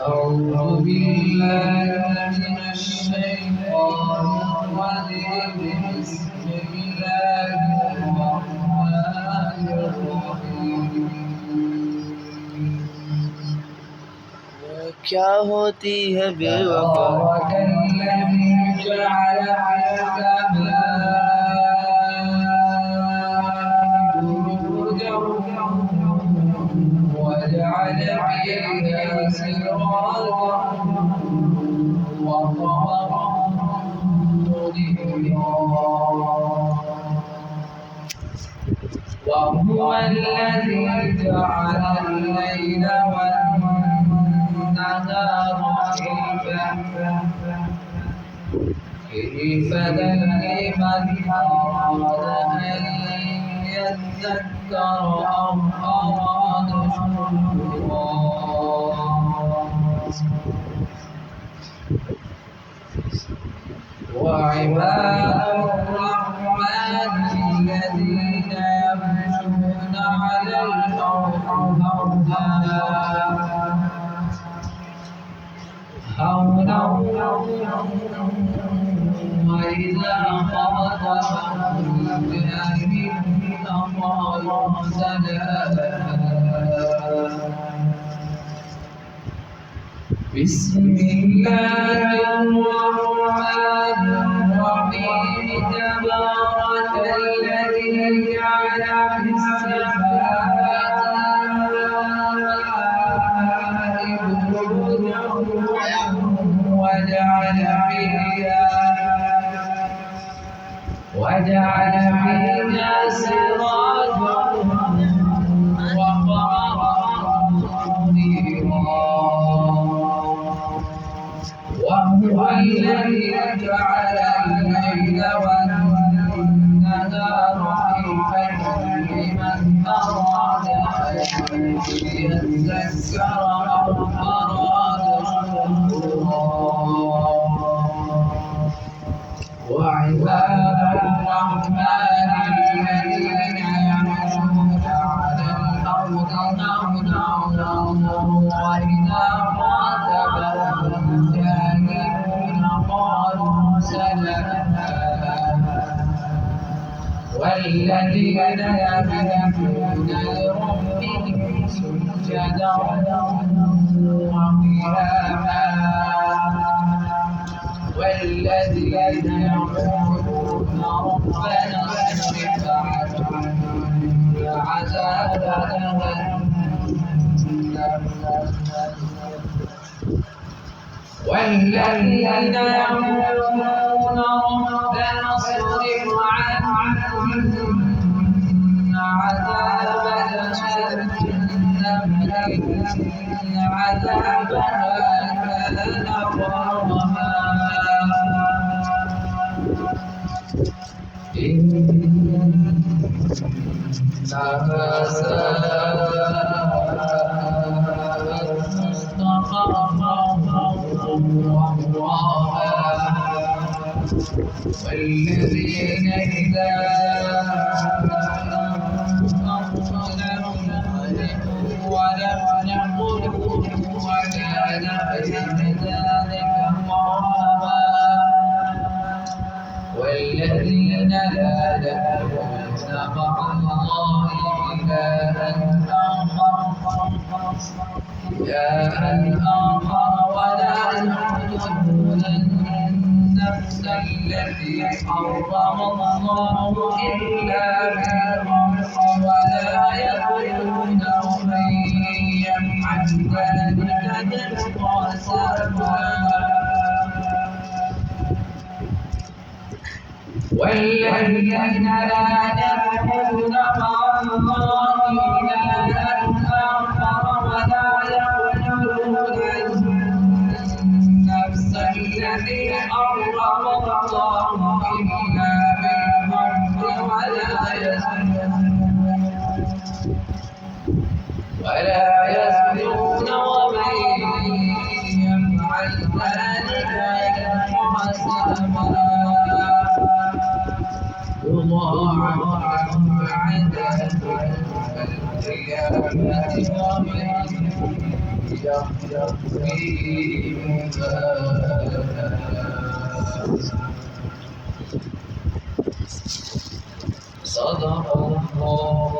أعوذ بالله من الشيطان الرجيم بسم الله الرحمن الرحيم क्या होती है बेवफा تبارك الذي جعل السماء بروجا وجعل فيها سراجا وقمرا منيرا وهو الذي جعل الليل والنهار خلفة لمن أراد أن يذكر أو أراد شكورا وعباد الرحمن الذين يمشون على الأرض هونا وإذا خاطبهم الجاهلون قالوا سلاما بسم الله الرحمن الرحيم تبارك الذي جعل في السماء بروجا وجعل فيها سراجا وقمرا منيرا وهو الذي جعل الليل والنهار خلفة لمن أراد أن يذكر أو أراد شكورا وعباد الرحمن الذين يمشون على الأرض هونا وإذا خاطبهم الجاهلون قالوا سلاما والذين يبيتون لربهم سجدا وقياما والذين يقولون ربنا اصرف عنا عذاب جهنم والذين يقولون ربنا اصرف عنا عذاب جهنم إن عذابها كان غراما إنها ساءت مستقرا ومقاما والذين إذا أنفقوا لم يسرفوا ولم يقتروا وكان بين ذلك قواما والذين لا يدعون مع الله إلها آخر ولا يقتلون النفس التي حرم الله إلا بالحق ولا يقتلون ومن يفعل ذلك يلقى أثاما والذين لا يدعون مع الله إلها آخر ولا يقتلون النفس التي حرم الله إلا بالحق ولا يزنون ومن يفعل ذلك يلقى أثاما يضاعف لهم عذاب القيامة ومن يخلق فيه صدق الله